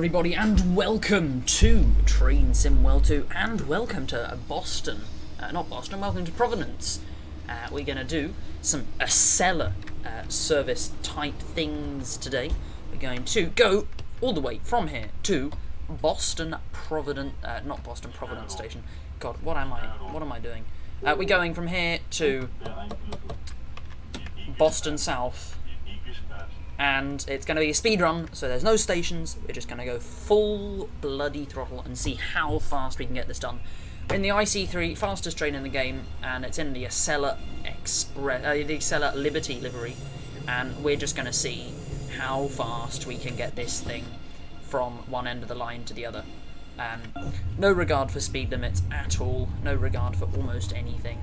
everybody, and welcome to Train Sim World 2, and welcome to Boston. Welcome to Provenance. We're going to do some ACELA service type things today. We're going to go all the way from here to Boston Providence, not Boston Providence Station. God, what am I doing? We're going from here to Boston South. And it's going to be a speed run, so there's no stations. We're just going to go full bloody throttle and see how fast we can get this done. We're in the IC3, fastest train in the game, and it's in the ACELA the ACELA Liberty livery, and we're just going to see how fast we can get this thing from one end of the line to the other. No regard for speed limits at all, no regard for almost anything.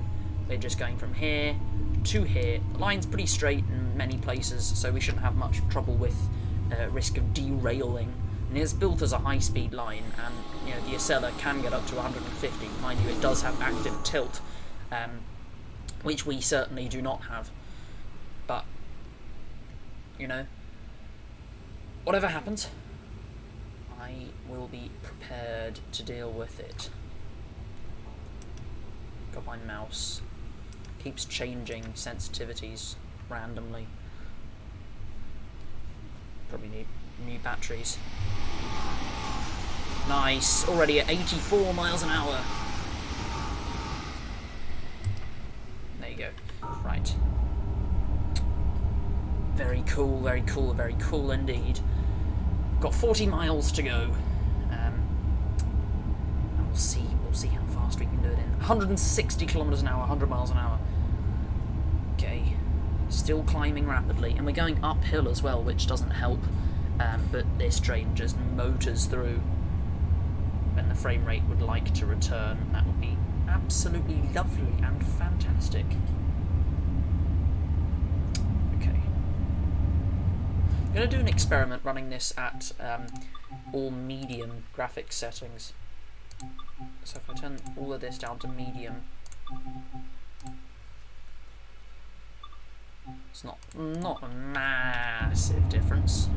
We're just going from here to here. The line's pretty straight in many places, so we shouldn't have much trouble with risk of derailing. And it's built as a high-speed line, and you know the ACELA can get up to 150. Mind you, it does have active tilt, which we certainly do not have. But you know, whatever happens, I will be prepared to deal with it. Got my mouse. Keeps changing sensitivities randomly. Probably need new batteries. Nice, already at 84 miles an hour. There you go. Right. Very cool, very cool, very cool indeed. Got 40 miles to go. And we'll see how fast we can do it in. 160 kilometers an hour, 100 miles an hour. Okay, still climbing rapidly, and we're going uphill as well, which doesn't help, but this train just motors through, and the frame rate would like to return. That would be absolutely lovely and fantastic. Okay, I'm going to do an experiment running this at all medium graphics settings. So if I turn all of this down to medium, it's not a massive difference,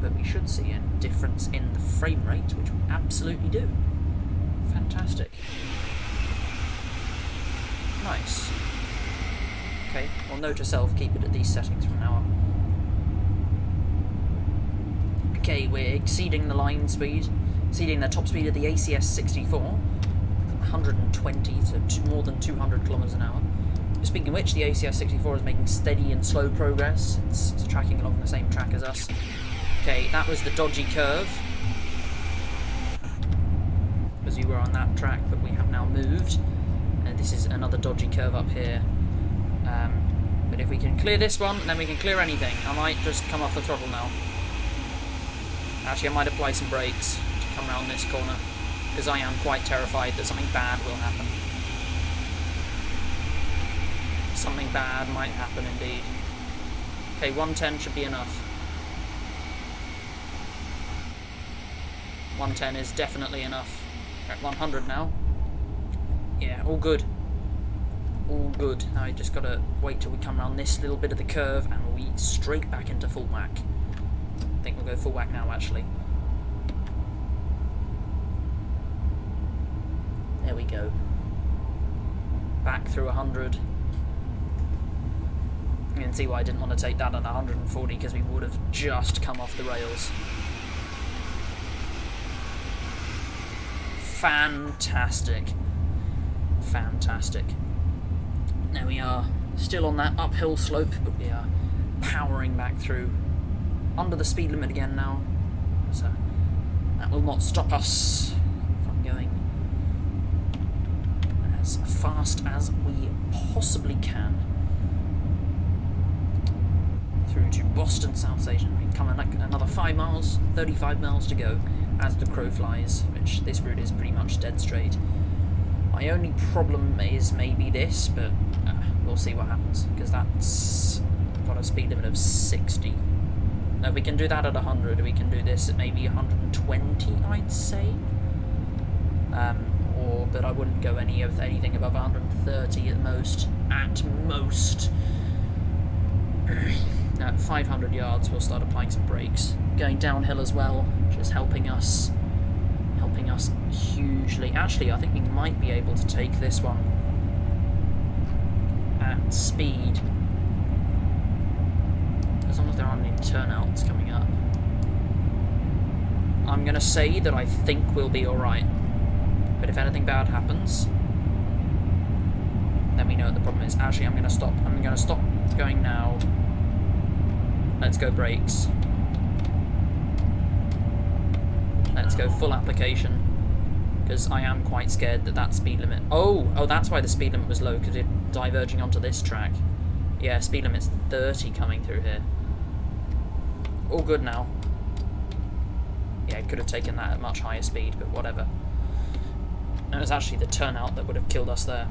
but we should see a difference in the frame rate, which we absolutely do. Fantastic. Nice. Okay, well, note to self, keep it at these settings from now on. Okay, we're exceeding the line speed, exceeding the top speed of the ACS64, 120, so more than 200 kilometers an hour. Speaking of which, the ACS64 is making steady and slow progress. It's tracking along the same track as us. Okay, that was the dodgy curve, because you were on that track, but we have now moved. And this is another dodgy curve up here. But if we can clear this one, then we can clear anything. I might just come off the throttle now. Actually, I might apply some brakes to come around this corner, because I am quite terrified that something bad will happen. Something bad might happen indeed. Okay, 110 should be enough. 110 is definitely enough. We're at 100 now. Yeah, all good. All good. Now we just gotta wait till we come around this little bit of the curve and we'll be straight back into full whack. I think we'll go full whack now, actually. There we go. Back through 100. You can see why I didn't want to take that at 140, because we would have just come off the rails. Fantastic. Fantastic. Now we are still on that uphill slope, but we are powering back through under the speed limit again now. So that will not stop us from going as fast as we possibly can. Through to Boston South Station. We come another 5 miles, 35 miles to go as the crow flies, which this route is pretty much dead straight. My only problem is maybe this, but we'll see what happens, because that's got a speed limit of 60. No, we can do that at 100, we can do this at maybe 120, I'd say. But I wouldn't go anything above 130 at most. At most. At 500 yards, we'll start applying some brakes. Going downhill as well, just helping us hugely. Actually, I think we might be able to take this one at speed, as long as there aren't any turnouts coming up. I'm going to say that I think we'll be alright, but if anything bad happens, then we know what the problem is. Actually, I'm going to stop. I'm going to stop going now. Let's go brakes. Let's go full application, because I am quite scared that that speed limit... Oh, that's why the speed limit was low, because it's diverging onto this track. Yeah, speed limit's 30 coming through here. All good now. Yeah, it could have taken that at much higher speed, but whatever. It was actually the turnout that would have killed us there.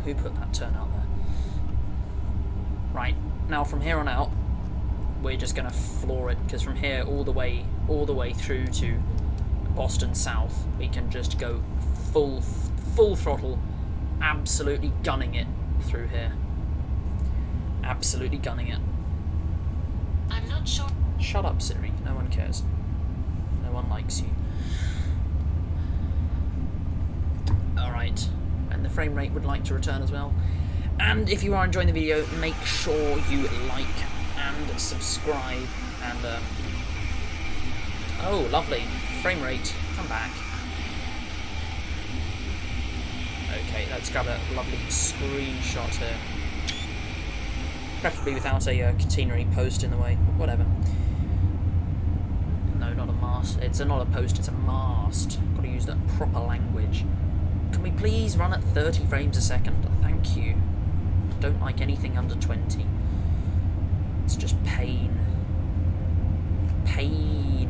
Who put that turnout there? Right, now from here on out, we're just going to floor it, because from here all the way through to Boston South, we can just go full throttle, absolutely gunning it through here. Absolutely gunning it. I'm not sure. Shut up, Siri. No one cares. No one likes you. Alright. And the frame rate would like to return as well. And if you are enjoying the video, make sure you like and subscribe. And, oh, lovely. Frame rate. Come back. Okay, let's grab a lovely screenshot here. Preferably without a catenary post in the way. Whatever. No, not a mast. It's not a post, it's a mast. Got to use that proper language. Can we please run at 30 frames a second? Thank you. Don't like anything under 20. It's just pain. Pain.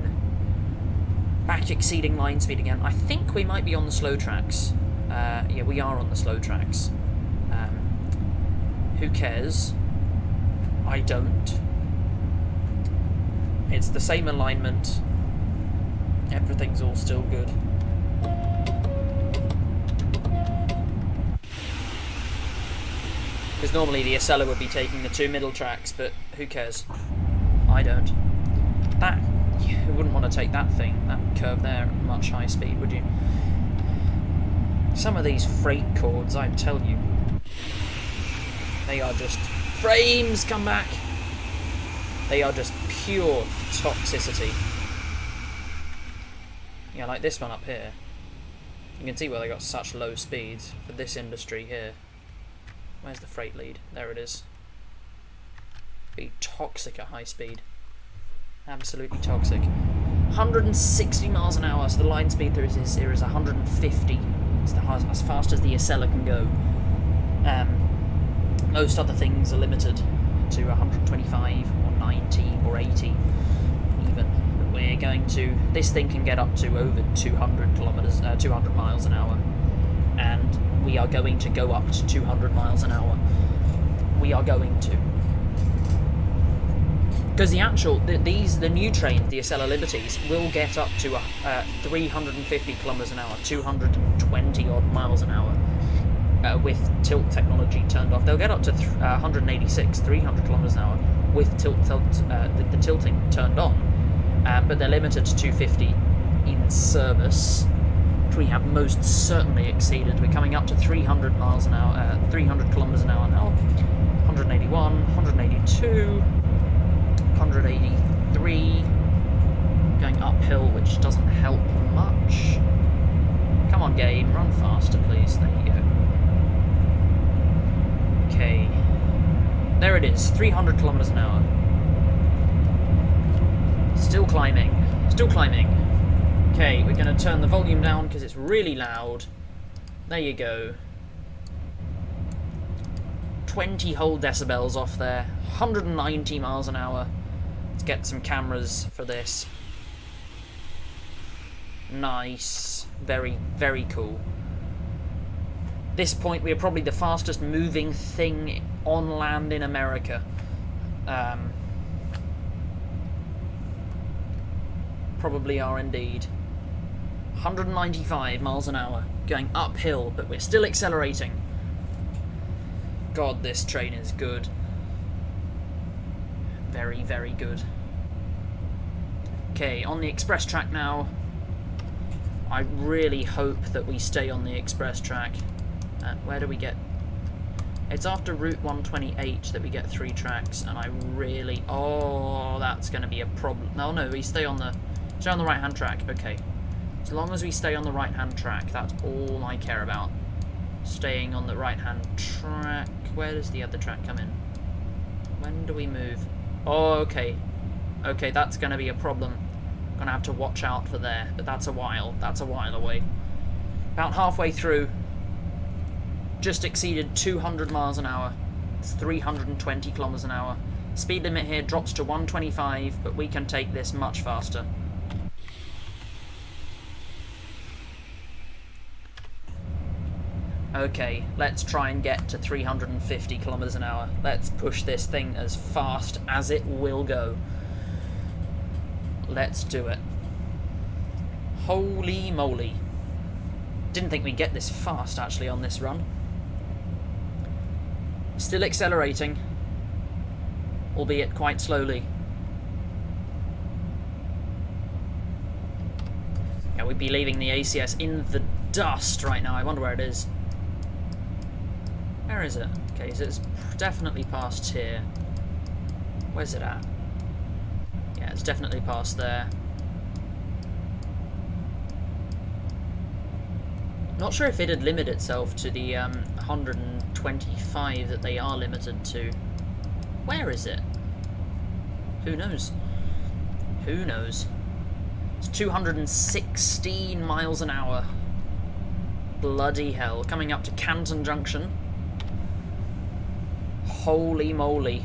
Back exceeding line speed again. I think we might be on the slow tracks. Yeah, we are on the slow tracks. Who cares? I don't. It's the same alignment. Everything's all still good. Because normally the ACELA would be taking the 2 middle tracks, but who cares? I don't. That, you wouldn't want to take that thing, that curve there at much high speed, would you? Some of these freight chords, I tell you, they are just... Frames, come back! They are just pure toxicity. Yeah, like this one up here. You can see why they got such low speeds for this industry here. Where's the freight lead? There it is. Be toxic at high speed. Absolutely toxic. 160 miles an hour, so the line speed there is 150. It's as fast as the ACELA can go. Most other things are limited to 125 or 90 or 80 even. But we're going to... This thing can get up to over 200 kilometers, 200 miles an hour. And we are going to go up to 200 miles an hour. We are going to. Because the actual... the new trains, the ACELA Liberties, will get up to 350 kilometers an hour, 220 odd miles an hour. With tilt technology turned off. They'll get up to 186, 300 kilometers an hour with the tilting turned on, but they're limited to 250 in service, which we have most certainly exceeded. We're coming up to 300 miles an hour, 300 kilometers an hour now. 181, 182, 183, going uphill, which doesn't help much. Come on, game, run faster, please. There you go. Okay, there it is, 300 kilometers an hour. Still climbing, still climbing. Okay, we're going to turn the volume down because it's really loud. There you go. 20 whole decibels off there, 190 miles an hour. Let's get some cameras for this. Nice, very, very cool. This point, we are probably the fastest moving thing on land in America. Probably are indeed. 195 miles an hour, going uphill, but we're still accelerating. God, this train is good. Very, very good. Okay, on the express track now. I really hope that we stay on the express track. Where do we get... It's after Route 128 that we get 3 tracks, and I really... Oh, that's going to be a problem. No, we stay on the right-hand track. Okay. As long as we stay on the right-hand track, that's all I care about. Staying on the right-hand track. Where does the other track come in? When do we move? Oh, okay. Okay, that's going to be a problem. I'm going to have to watch out for there, but that's a while. That's a while away. About halfway through. Just exceeded 200 miles an hour. It's 320 kilometers an hour. Speed limit here drops to 125, but we can take this much faster. Okay, let's try and get to 350 kilometers an hour. Let's push this thing as fast as it will go. Let's do it. Holy moly. Didn't think we'd get this fast, actually, on this run. Still accelerating, albeit quite slowly. Yeah, we'd be leaving the ACS in the dust right now. I wonder where it is. Where is it? Okay, so it's definitely past here. Where's it at? Yeah, it's definitely past there. Not sure if it'd limit itself to the 125 that they are limited to. Where is it? Who knows? Who knows? It's 216 miles an hour. Bloody hell. Coming up to Canton Junction. Holy moly.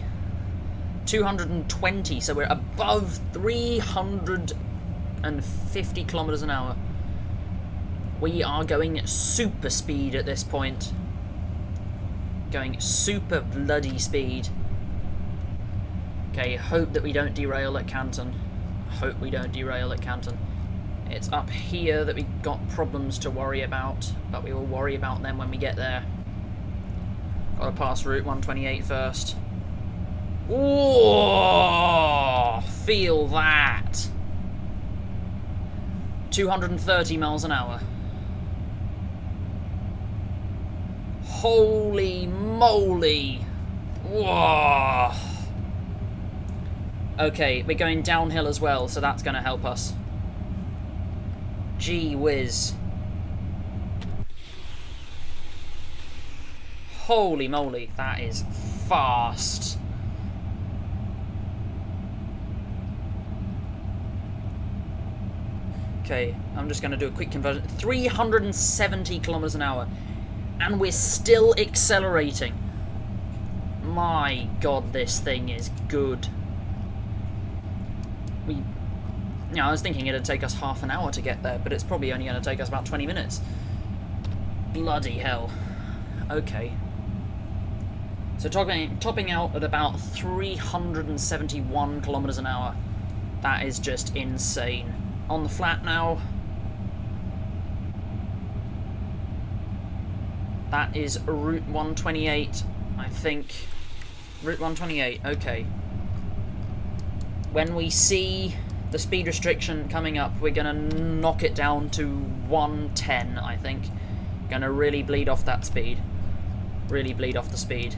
220, so we're above 350 kilometers an hour. We are going super speed at this point. Going super bloody speed. Okay, hope that we don't derail at Canton. Hope we don't derail at Canton. It's up here that we've got problems to worry about, but we will worry about them when we get there. Gotta pass Route 128 first. Oh, feel that. 230 miles an hour. Holy moly. Whoa. Okay, we're going downhill as well, so that's going to help us. Gee whiz. Holy moly, that is fast. Okay, I'm just going to do a quick conversion. 370 kilometers an hour. And we're still accelerating. My god, this thing is good. I was thinking it'd take us half an hour to get there, but it's probably only going to take us about 20 minutes. Bloody hell. Okay. So topping out at about 371 kilometers an hour. That is just insane. On the flat now. That is Route 128, I think. Route 128, okay. When we see the speed restriction coming up, we're going to knock it down to 110, I think. Going to really bleed off that speed. Really bleed off the speed.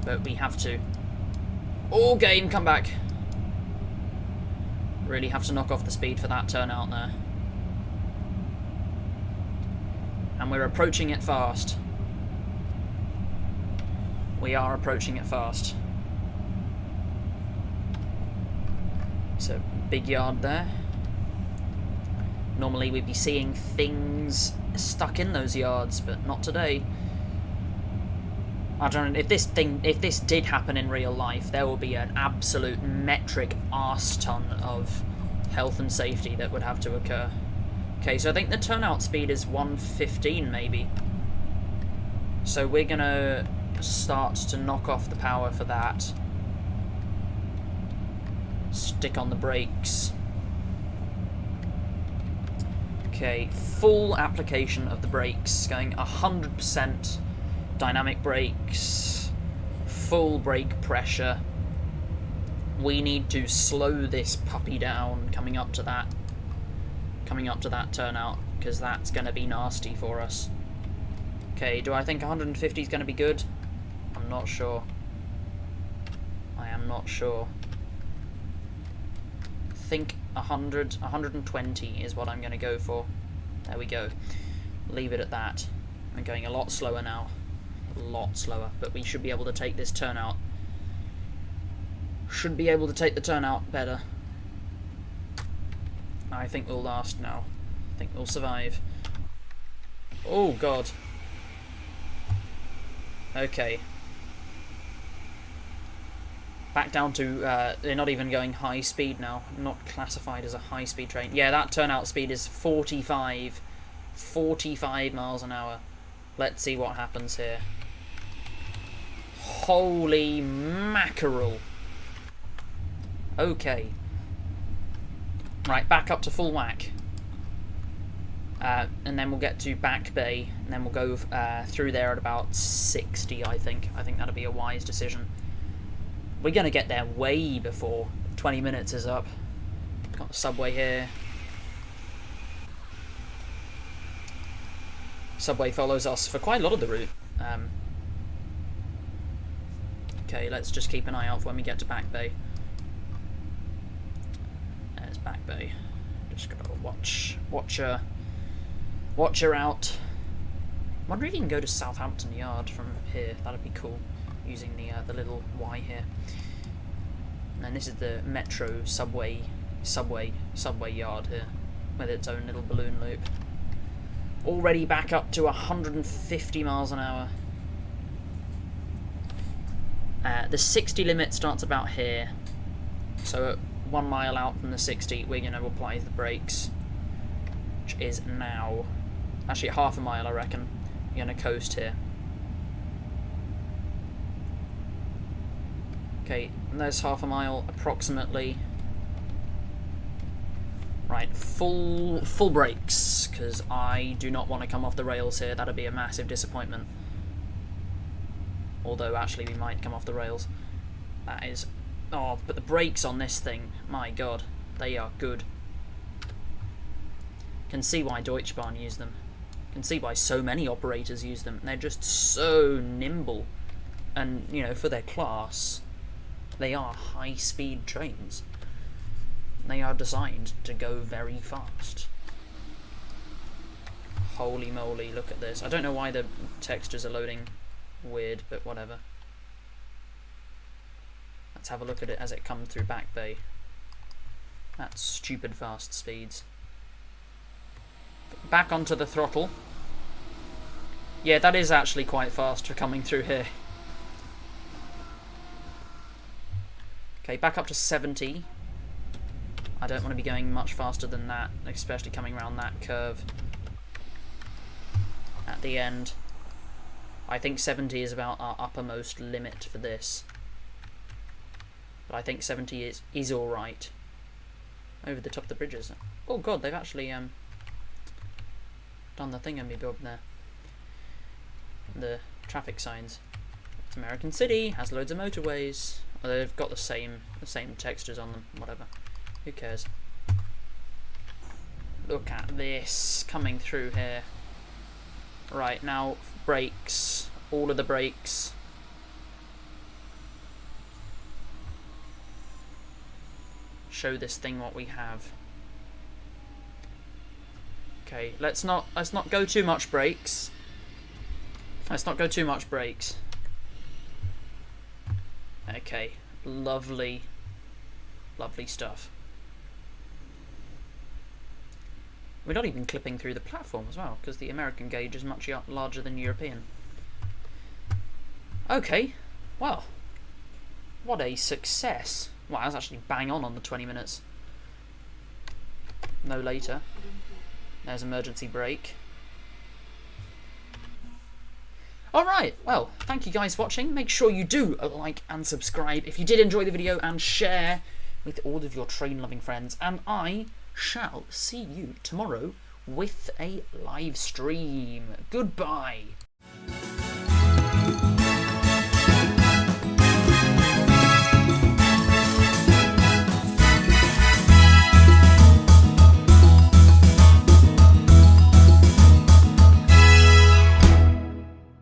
But we have to. Oh, game, come back. Really have to knock off the speed for that turnout there. And we're approaching it fast. We are approaching it fast. So, big yard there. Normally we'd be seeing things stuck in those yards, but not today. I don't know, if this did happen in real life, there will be an absolute metric arse ton of health and safety that would have to occur. Okay, so I think the turnout speed is 115 maybe. So we're gonna start to knock off the power for that. Stick on the brakes. Okay, full application of the brakes, going 100%. dynamic brakes, full brake pressure. We need to slow this puppy down coming up to that turnout, because that's going to be nasty for us. Okay, do I think 150 is going to be good? I'm not sure. I am not sure. I think 100, 120 is what I'm going to go for. There we go. Leave it at that. I'm going a lot slower now. A lot slower, but we should be able to take this turnout. Should be able to take the turnout better. I think we'll last now. I think we'll survive. Oh god. Okay. Back down to, they're not even going high speed now. Not classified as a high speed train. Yeah, that turnout speed is 45 miles an hour. Let's see what happens here. Holy mackerel. Okay. Right, back up to full whack. And then we'll get to Back Bay, and then we'll go through there at about 60, I think. I think that'll be a wise decision. We're going to get there way before 20 minutes is up. Got the subway here. Subway follows us for quite a lot of the route. Okay, let's just keep an eye out for when we get to Back Bay. There's Back Bay. Just gotta watch her out. I wonder if you can go to Southampton Yard from here. That'd be cool, using the little Y here. And then this is the Metro subway yard here, with its own little balloon loop. Already back up to 150 miles an hour. The 60 limit starts about here, so at 1 mile out from the 60 we're going to apply the brakes, which is now actually at half a mile. I reckon you're going to coast here. Okay, and there's half a mile approximately. Right, full brakes, because I do not want to come off the rails here. That'd be a massive disappointment. Although actually we might come off the rails. That is... Oh, but the brakes on this thing, my god, they are good. Can see why Deutsche Bahn use them. Can see why so many operators use them. They're just so nimble. And, you know, for their class, they are high-speed trains. They are designed to go very fast. Holy moly, look at this. I don't know why the textures are loading weird, but whatever. Let's have a look at it as it comes through Back Bay. That's stupid fast speeds. Back onto the throttle. Yeah, that is actually quite fast for coming through here. Okay, back up to 70. I don't want to be going much faster than that, especially coming around that curve at the end. I think 70 is about our uppermost limit for this. But I think 70 is alright. Over the top of the bridges. Oh god, they've actually done the thingamabob there. The traffic signs. It's American City, has loads of motorways. Well, they've got the same textures on them, whatever. Who cares? Look at this coming through here. Right, now brakes. All of the brakes. Show this thing what we have. Okay, let's not go too much brakes. Let's not go too much brakes. Okay, lovely stuff. We're not even clipping through the platform as well, because the American gauge is much larger than European. Okay, well, what a success. Well, I was actually bang on the 20 minutes. No later. There's emergency brake. Alright, well, thank you guys for watching. Make sure you do like and subscribe if you did enjoy the video, and share with all of your train-loving friends. And I shall see you tomorrow with a live stream. Goodbye.